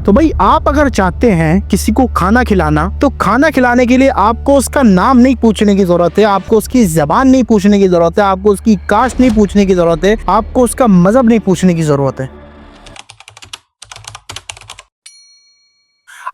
तो भाई आप अगर चाहते हैं किसी को खाना खिलाना, तो खाना खिलाने के लिए आपको उसका नाम नहीं पूछने की जरूरत है, आपको उसकी जबान नहीं पूछने की जरूरत है, आपको उसकी कास्ट नहीं पूछने की जरूरत है, आपको उसका मजहब नहीं पूछने की जरूरत है।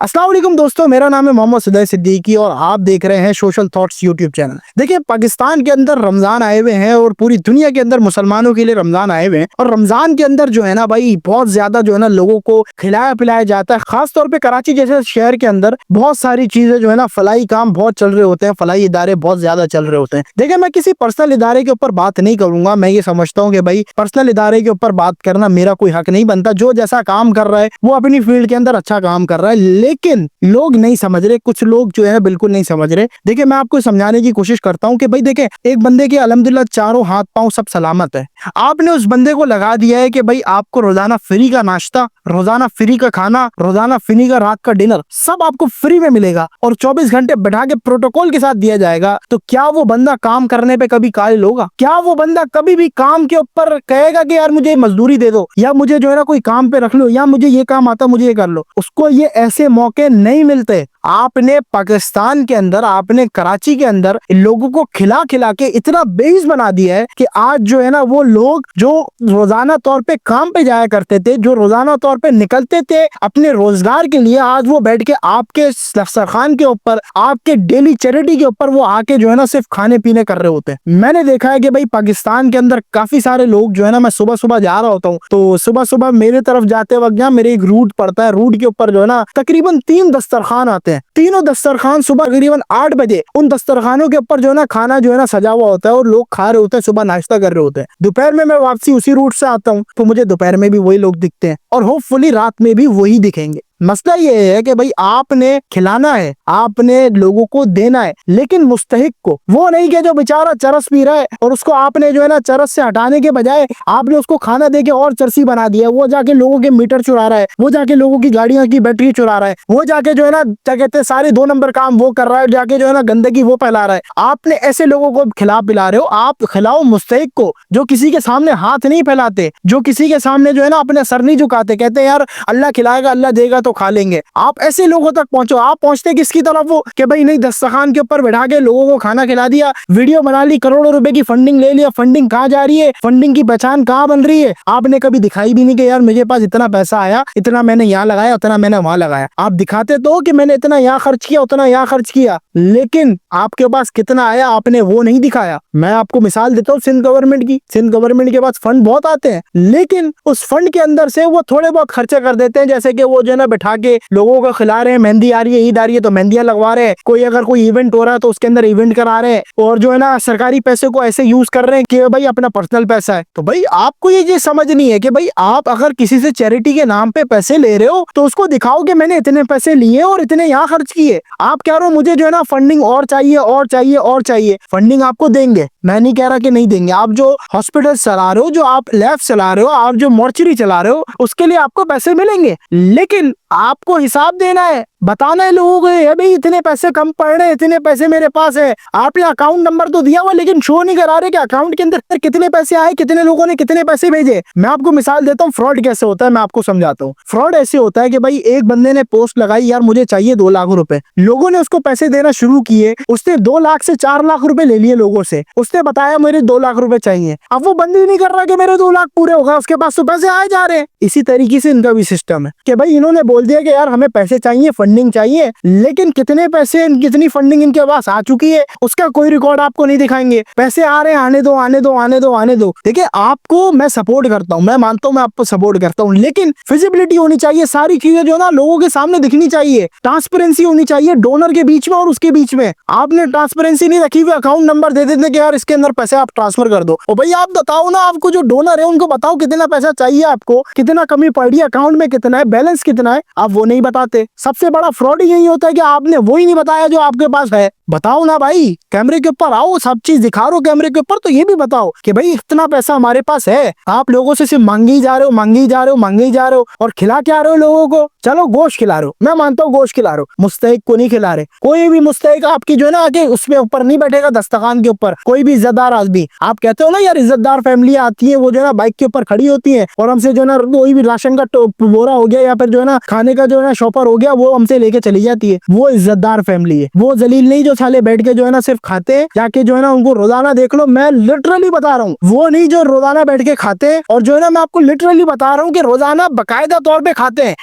अस्सलाम वालेकुम दोस्तों, मेरा नाम है मोहम्मद सुदैस सिद्दीकी और आप देख रहे हैं सोशल थॉट्स यूट्यूब चैनल। देखिए, पाकिस्तान के अंदर रमजान आए हुए हैं और पूरी दुनिया के अंदर मुसलमानों के लिए रमजान आए हुए हैं। और रमजान के अंदर जो है ना भाई, बहुत ज्यादा जो है ना लोगों को खिलाया पिलाया जाता है। खास तौर पे कराची जैसे शहर के अंदर बहुत सारी चीजें जो है ना, फलाई काम बहुत चल रहे होते हैं, फलाई इदारे बहुत ज्यादा चल रहे होते हैं। देखिए, मैं किसी पर्सनल इदारे के ऊपर बात नहीं करूंगा। मैं ये समझता हूँ कि भाई पर्सनल इदारे के ऊपर बात करना मेरा कोई हक नहीं बनता। जो जैसा काम कर रहा है वो अपनी फील्ड के अंदर अच्छा काम कर रहा है, लेकिन लोग नहीं समझ रहे, कुछ लोग जो है बिल्कुल नहीं समझ रहे। देखिए, मैं आपको समझाने की कोशिश करता हूँ कि भाई देखिए, एक बंदे के अल्हम्दुलिल्लाह चारों हाथ पांव सब सलामत है। आपने उस बंदे को लगा दिया है कि भाई आपको रोजाना फ्री का नाश्ता, रोजाना फ्री का खाना, रोजाना फ्री का रात का डिनर सब आपको फ्री में मिलेगा और 24 घंटे बैठा के प्रोटोकॉल के साथ दिया जाएगा। तो क्या वो बंदा काम करने पे कभी कायल होगा? क्या वो बंदा कभी भी काम के ऊपर कहेगा कि यार मुझे मजदूरी दे दो, या मुझे जो है ना कोई काम पे रख लो, या मुझे ये काम आता मुझे ये कर लो? उसको ये ऐसे मौके नहीं मिलते। आपने पाकिस्तान के अंदर, आपने कराची के अंदर लोगों को खिला खिला के इतना बेइज्जत बना दिया है कि आज जो है ना वो लोग जो रोजाना तौर पे काम पे जाया करते थे, जो रोजाना तौर पे निकलते थे अपने रोजगार के लिए, आज वो बैठ के आपके दस्तरखान के ऊपर, आपके डेली चैरिटी के ऊपर वो आके जो है ना सिर्फ खाने पीने कर रहे होते हैं। मैंने देखा है कि भाई पाकिस्तान के अंदर काफी सारे लोग जो है ना, मैं सुबह सुबह जा रहा होता हूँ तो सुबह सुबह मेरे तरफ जाते वक्त जहाँ मेरे एक रूट पड़ता है, रूट के ऊपर जो है ना तकरीबन 3 दस्तरखान आते हैं। तीनों दस्तरखान सुबह तकरीबन 8 बजे उन दस्तरखानों के ऊपर जो है ना खाना जो है ना सजा हुआ होता है और लोग खा रहे होते हैं, सुबह नाश्ता कर रहे होते हैं। दोपहर में मैं वापसी उसी रूट से आता हूँ तो मुझे दोपहर में भी वही लोग दिखते हैं और होपफुली रात में भी वही दिखेंगे। मसला ये है कि भाई आपने खिलाना है, आपने लोगों को देना है, लेकिन मुस्तहिक को, वो नहीं कि जो बेचारा चरस पी रहा है और उसको आपने जो है ना चरस से हटाने के बजाय आपने उसको खाना देके और चरसी बना दिया। वो जाके लोगों के मीटर चुरा रहा है, वो जाके लोगों की गाड़ियों की बैटरी चुरा रहा है, वो जाके जो है ना क्या कहते हैं सारे 2 नंबर काम वो कर रहा है, जाके जो है ना गंदगी वो फैला रहा है। आपने ऐसे लोगों को खिला पिला रहे हो। आप खिलाओ मुस्तहिक को, जो किसी के सामने हाथ नहीं फैलाते, जो किसी के सामने जो है ना अपने सर नहीं झुकाते, कहते हैं यार अल्लाह खिलाएगा, अल्लाह देगा तो खा लेंगे। आप ऐसे लोगों तक पहुंचो। आप पहुंचते किसकी तरफ हो कि भाई नहीं, दस्तरखान के ऊपर बैठा के लोगों को खाना खिला दिया, वीडियो बना ली, करोड़ों रुपए की फंडिंग ले लिया। फंडिंग कहाँ जा रही है? फंडिंग की पहचान कहाँ बन रही है? आपने कभी दिखाई भी नहीं कि यार मेरे पास इतना पैसा आया, इतना मैंने यहाँ लगाया, उतना मैंने वहां लगाया। आप दिखाते तो कि मैंने इतना यहाँ खर्च किया, उतना यहाँ खर्च किया, लेकिन आपके पास कितना आया आपने वो नहीं दिखाया। मैं आपको मिसाल देता हूँ सिंध गवर्नमेंट की। सिंध गवर्नमेंट के पास फंड बहुत आते हैं, लेकिन उस फंड के अंदर से वो थोड़े बहुत खर्चे कर देते हैं, जैसे कि वो जो है ना बैठा के लोगों को खिला रहे हैं। मेहंदी आ रही है, ईद आ रही है तो मेहंदियां लगवा रहे हैं। कोई अगर कोई इवेंट हो रहा है तो उसके अंदर इवेंट करा रहे हैं, और जो है ना सरकारी पैसे को ऐसे यूज कर रहे हैं कि भाई अपना पर्सनल पैसा है। तो भाई आपको ये चीज समझनी है कि भाई आप अगर किसी से चैरिटी के नाम पे पैसे ले रहे हो तो उसको दिखाओ कि मैंने इतने पैसे लिए और इतने यहाँ खर्च किए। आप कह रहे हो मुझे जो है ना फंडिंग और चाहिए और चाहिए और चाहिए, फंडिंग आपको देंगे, मैं नहीं कह रहा कि नहीं देंगे। आप जो हॉस्पिटल चला रहे हो, जो आप लैब चला रहे हो, आप जो मॉर्चरी चला रहे हो, उसके लिए आपको पैसे मिलेंगे, लेकिन आपको हिसाब देना है, बताना है लोगों को ये भाई इतने पैसे कम पड़ रहे, इतने पैसे मेरे पास है। आपने अकाउंट नंबर तो दिया हुआ लेकिन शो नहीं करा रहे कि अकाउंट के अंदर कितने पैसे आए, कितने लोगों ने कितने पैसे भेजे। मैं आपको मिसाल देता हूँ फ्रॉड कैसे होता है, मैं आपको समझाता हूँ। फ्रॉड ऐसे होता है कि भाई एक बंदे ने पोस्ट लगाई, यार मुझे चाहिए 2 लाख रुपए, लोगों ने उसको पैसे देना शुरू किए, उसने 2 लाख से 4 लाख रुपए ले लिए लोगों से, उसने बताया मेरे 2 लाख रुपए चाहिए। अब वो बंदी नहीं कर रहा कि मेरे 2 लाख पूरे होगा, उसके पास तो पैसे आए जा रहे हैं। इसी तरीके से इनका भी सिस्टम है कि भाई इन्होंने बोल दिया कि यार हमें पैसे चाहिए, फंडिंग चाहिए, लेकिन कितने पैसे, कितनी फंडिंग इनके पास आ चुकी है उसका कोई रिकॉर्ड आपको नहीं दिखाएंगे। पैसे आ रहे हैं, आने दो आने दो आने दो आने दो। देखिए, आपको मैं सपोर्ट करता हूँ, मैं मानता हूँ मैं आपको सपोर्ट करता हूँ, लेकिन फिजिबिलिटी होनी चाहिए। सारी चीजें जो ना लोगों के सामने दिखनी चाहिए, ट्रांसपेरेंसी होनी चाहिए डोनर के बीच में और उसके बीच में। आपने ट्रांसपेरेंसी नहीं रखी हुई, अकाउंट नंबर दे देते कि यार इसके अंदर पैसे आप ट्रांसफर कर दो। और भाई आप बताओ ना, आपको जो डोनर है उनको बताओ कितना पैसा चाहिए, आपको कितना कमी पड़ रही है, अकाउंट में कितना है, बैलेंस कितना है, आप वो नहीं बताते। सबसे बड़ा बड़ा फ्रॉड ही यही होता है कि आपने वो ही नहीं बताया जो आपके पास है। बताओ ना भाई, कैमरे के ऊपर आओ, सब चीज दिखा रहे हो कैमरे के ऊपर, तो ये भी बताओ कि भाई इतना पैसा हमारे पास है। आप लोगों से सिर्फ मांगे ही जा रहे हो, मांगे ही जा रहे हो, मांगे ही जा रहे हो, और खिला क्या रहे हो लोगों को? चलो गोश्त खिला रहे हो, मैं मानता हूँ गोश्त खिला रहे हो, मुस्तहिक को नहीं खिला रहे। कोई भी मुस्तहिक आपकी जो है ना आके उसमें ऊपर नहीं बैठेगा, दस्तरखान के ऊपर, कोई भी इज्जतदार आदमी। आप कहते हो ना यार इज्जतदार फैमिली आती है, वो जो है ना बाइक के ऊपर खड़ी होती है और हमसे जो है ना कोई भी राशन का बोरा हो गया या फिर जो है ना खाने का जो है ना शॉपर हो गया, वो हमसे लेके चली जाती है। वो इज्जतदार फैमिली है। वो जलील नहीं जो साले बैठ के जो है ना सिर्फ खाते हैं, जाके जो है ना उनको रोजाना देख लो, मैं लिटरली बता रहा हूँ, वो नहीं जो रोजाना बैठ के खाते हैं, और जो है ना मैं आपको लिटरली बता रहा हूँ कि रोजाना बाकायदा तौर पे खाते हैं।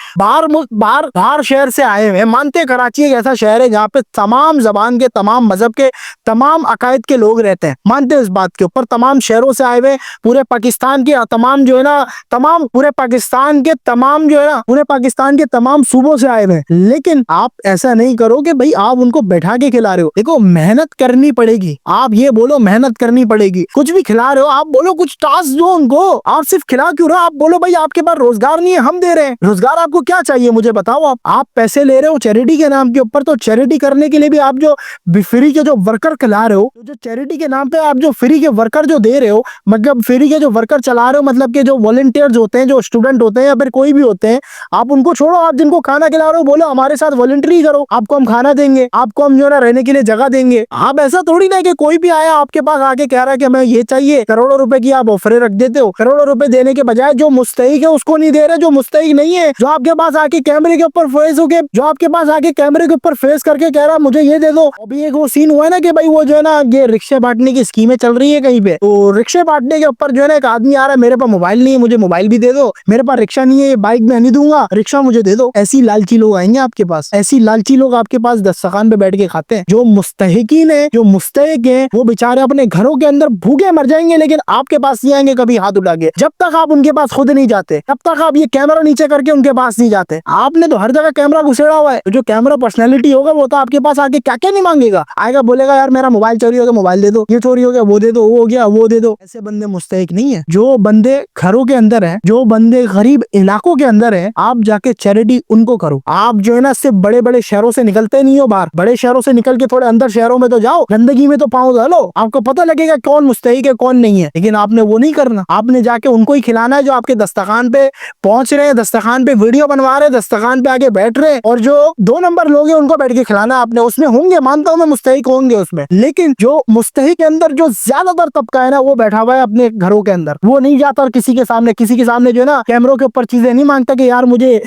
बाहर शहर से आए हुए, मानते हैं कराची एक ऐसा शहर है जहाँ पे तमाम जबान के, तमाम मजहब के, तमाम अकायद के लोग रहते हैं, मानते हैं इस बात के ऊपर। तमाम शहरों से आए हुए, पूरे पाकिस्तान के तमाम जो है ना पूरे पाकिस्तान के तमाम जो है ना पूरे पाकिस्तान के तमाम सूबों से आए हुए। लेकिन आप ऐसा नहीं करो कि भाई आप उनको बैठा के खिला रहे हो। देखो मेहनत करनी पड़ेगी, आप ये बोलो मेहनत करनी पड़ेगी। कुछ भी खिला रहे हो आप बोलो कुछ टास्क दो उनको, आप सिर्फ खिला क्यों रहे हो? आप बोलो भाई आपके पास रोजगार नहीं है, हम दे रहे हैं रोजगार, आपको क्या चाहिए मुझे बताओ। आप पैसे ले रहे हो चैरिटी के नाम के ऊपर, तो चैरिटी करने के लिए भी आप जो फ्री के जो वर्कर खिला रहे हो, जो चैरिटी के नाम पे आप जो फ्री के वर्कर जो दे रहे हो, मतलब फ्री के जो वर्कर चला रहे हो, मतलब के जो वॉलंटियर्स होते हैं, जो स्टूडेंट होते हैं या फिर कोई भी होते हैं, आप उनको छोड़ो। आप जिनको खाना खिला रहे हो बोलो हमारे साथ वॉलंटरी करो, आपको हम खाना देंगे, आपको हम जो है ना रहने के लिए जगह देंगे। आप ऐसा थोड़ी ना कि कोई भी आया आपके पास आके कह रहा है कि मैं ये चाहिए, करोड़ों रुपए की आप ऑफरें रख देते हो। करोड़ों रुपए देने के बजाय जो मुस्तहिक है उसको नहीं दे रहे, जो मुस्तहिक नहीं है, जो आपके पास आके कैमरे के ऊपर फेस होके, जो आपके पास आके कैमरे के ऊपर फेस करके कह रहा मुझे ये दे दो। अभी एक वो सीन हुआ है ना कि भाई वो जो है ना ये रिक्शे बांटने की स्कीमें चल रही है कहीं पे, तो रिक्शे बांटने के ऊपर जो है ना एक आदमी आ रहा है, मेरे पास मोबाइल नहीं है, मुझे मोबाइल भी दे दो, मेरे पास रिक्शा नहीं है, बाइक मैं नहीं दूंगा, रिक्शा मुझे दे दो। ऐसी लालची लोग आएंगे आपके पास, ऐसी लालची लोग आपके पास दस्तरखान पे बैठ के खाते हैं। जो मुस्तहिकीन है, जो मुस्तहिक है, वो बेचारे अपने घरों के अंदर भूखे मर जाएंगे, लेकिन आपके पास नहीं आएंगे कभी हाथ उठा के। जब तक आप उनके पास खुद नहीं जाते, तब तक आप ये कैमरा नीचे करके उनके पास नहीं जाते। आपने तो हर जगह कैमरा घुसेड़ा हुआ है। तो जो कैमरा पर्सनैलिटी होगा वो तो आपके पास आके क्या क्या नहीं मांगेगा, आएगा बोलेगा यार मेरा मोबाइल चोरी हो गया, मोबाइल दे दो, ये चोरी हो गया, वो दे दो, वो हो गया, वो दे दो। ऐसे बंदे मुस्तहिक नहीं है। जो बंदे घरों के अंदर है, जो बंदे गरीब इलाकों के अंदर है, आप जाके चैरिटी उनको करो। आप जो है ना सिर्फ बड़े बड़े शहरों से निकलते नहीं हो बाहर, बड़े शहरों से निकल के थोड़े अंदर शहरों में तो जाओ, गंदगी में तो पाँव डालो, आपको पता लगेगा कौन मुस्तहिक है कौन नहीं है। लेकिन आपने वो नहीं करना, आपने जाके उनको ही खिलाना है जो आपके दस्तरखान पे पहुंच रहे हैं, दस्तरखान पे वीडियो बनवा रहे हैं, दस्तरखान पे आके बैठ रहे हैं, और जो 2 नंबर लोग हैं उनको बैठ के खिलाना आपने। उसमें होंगे, मानता हूं मैं, मुस्तहिक होंगे उसमें, लेकिन जो मुस्तहिक के अंदर जो ज्यादातर तबका है ना वो बैठा हुआ है अपने घरों के अंदर। वो नहीं जाता और किसी के सामने जो है ना कैमरों के ऊपर चीजें नहीं मांगता कि यार मुझे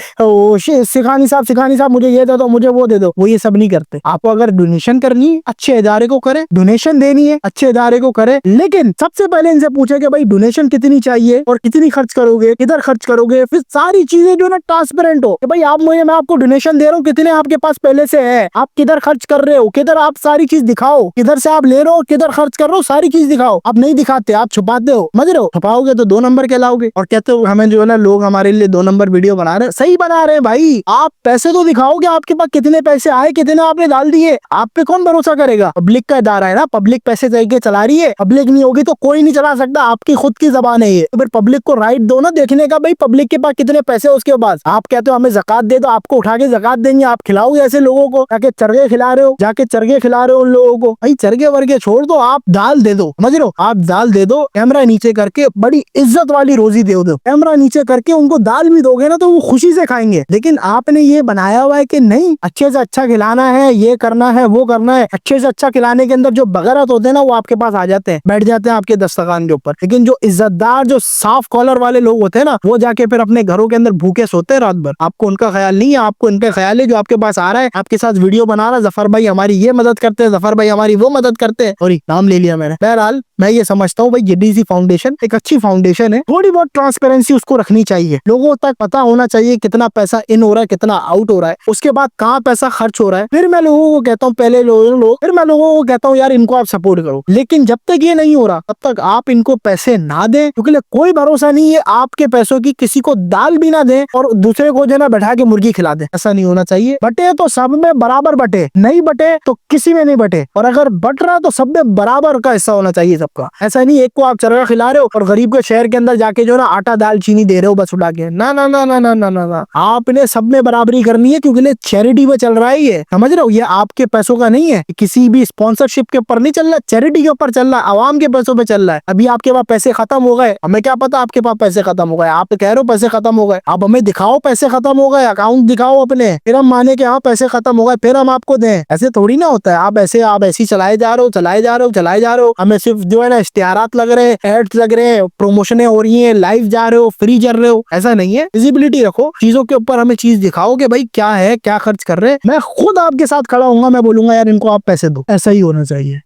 सिखानी साहब मुझे ये दे दो, मुझे वो दे दो। वो ये सब नहीं करते। आपको अगर डोनेशन करनी है अच्छे इदारे को करें, डोनेशन देनी है अच्छे इदारे को करें, लेकिन सबसे पहले इनसे पूछे कि भाई डोनेशन कितनी चाहिए और कितनी खर्च करोगे, किधर खर्च करोगे। फिर सारी चीजें जो है ना ट्रांसपेरेंट हो कि भाई मैं आपको डोनेशन दे रहा हूँ, कितने आपके पास पहले से है, आप किधर खर्च कर रहे हो, किधर आप सारी चीज दिखाओ, किधर से आप ले रहे हो, किधर खर्च कर रहे हो, सारी चीज दिखाओ। आप नहीं दिखाते, आप छुपाते हो, समझ रहे हो। छुपाओगे तो 2 नंबर कहलाओगे और कहते हो हमें जो है ना लोग हमारे लिए 2 नंबर वीडियो बना रहे हैं। सही बना रहे हैं भाई, आप पैसे तो दिखाओगे, आपके पास कितने पैसे आए, कितने आपने डाल दिए। आप पे कौन भरोसा करेगा? पब्लिक का इदारा है ना, पब्लिक पैसे देके चला रही है, पब्लिक नहीं होगी तो कोई नहीं चला सकता, आपकी खुद की जबान है ये। तो फिर पब्लिक को राइट दो ना देखने का, भाई पब्लिक के पास कितने पैसे उसके पास। आप कहते हो हमें ज़कात दे दो, आपको उठा के ज़कात देंगे, आप खिलाओगे ऐसे लोगों को, जाके चरगे खिला रहे हो, जाके चरगे खिला रहे हो उन लोगों को। भाई चरगे वर्गे छोड़ दो, आप दाल दे दो, समझ रहे हो, आप दाल दे दो, कैमरा नीचे करके बड़ी इज्जत वाली रोजी दे दो। कैमरा नीचे करके उनको दाल भी दोगे ना तो वो खुशी से खाएंगे। लेकिन आपने ये बनाया हुआ है कि नहीं अच्छे से अच्छा खिलाना है, ये करना है, वो करना है। अच्छे से अच्छा खिलाने के अंदर जो बगैरत होते हैं ना वो आपके पास आ जाते हैं, बैठ जाते हैं आपके दस्तरखान के ऊपर। लेकिन जो इज्जतदार, जो साफ कॉलर वाले लोग होते हैं ना, वो जाके फिर अपने घरों के अंदर भूखे सोते हैं रात भर। आपको उनका ख्याल नहीं है, आपको इनका ख्याल है जो आपके पास आ रहा है, आपके साथ वीडियो बना रहा है, जफर भाई हमारी ये मदद करते हैं, जफर भाई हमारी वो मदद करते हैं, और नाम ले लिया मैंने। बहरहाल मैं ये समझता हूँ भाई जेडीसी फाउंडेशन एक अच्छी फाउंडेशन है, थोड़ी बहुत ट्रांसपेरेंसी उसको रखनी चाहिए, लोगों तक पता होना चाहिए कितना पैसा इन हो रहा है, कितना आउट हो रहा है, उसके बाद कहाँ पैसा खर्च हो रहा है। फिर मैं लोगों को कहता हूँ फिर मैं लोगों को कहता हूँ यार इनको आप सपोर्ट करो। लेकिन जब तक ये नहीं हो रहा तब तक आप इनको पैसे ना दें, क्योंकि कोई भरोसा नहीं है आपके पैसों की, किसी को दाल भी ना दें और दूसरे को जो ना बैठा के मुर्गी खिला दें। ऐसा नहीं होना चाहिए। बटे तो सब में बराबर बटे, नहीं बटे तो किसी में नहीं बटे, और अगर बट रहा तो सब में बराबर का हिस्सा होना चाहिए। सबका। ऐसा नहीं एक को आप चरखा खिला रहे हो और गरीब के शहर के अंदर जाके जो है ना आटा दाल चीनी दे रहे हो बस उड़ा के। ना ना ना ना ना ना ना ना, आपने सब में बराबरी करनी है, क्योंकि चैरिटी पे चल रहा है ये, समझ रहे हो? ये आपके पैसों का नहीं है, किसी भी स्पॉन्सरशिप के ऊपर नहीं चल रहा, चैरिटी के ऊपर चल रहा है, आवाम के पैसों पे चल रहा है। अभी आपके पास पैसे खत्म हो गए, हमें क्या पता आपके पास पैसे खत्म हो गए, आप तो कह रहे हो पैसे खत्म हो गए, आप हमें दिखाओ पैसे खत्म हो गए, अकाउंट दिखाओ अपने, फिर हम माने कि हाँ पैसे खत्म हो गए, फिर हम आपको दें। ऐसे थोड़ी ना होता है। आप ऐसे ही चलाए जा रहे हो, चलाए जा रहे हो, चलाए जा रहे हो। हमें सिर्फ जो है ना इश्तिहारात लग रहे हैं, एड्स लग रहे हैं, प्रमोशनें हो रही हैं, लाइव जा रहे हो, फ्री चल रहे हो। ऐसा नहीं है, विजिबिलिटी रखो चीजों के ऊपर, हमें चीज दिखाओ कि भाई क्या है, क्या खर्च कर रहे हैं। मैं खुद आपके साथ खड़ा हूँ, मैं बोलूंगा यार इनको आप पैसे दो। ऐसा ही होना चाहिए।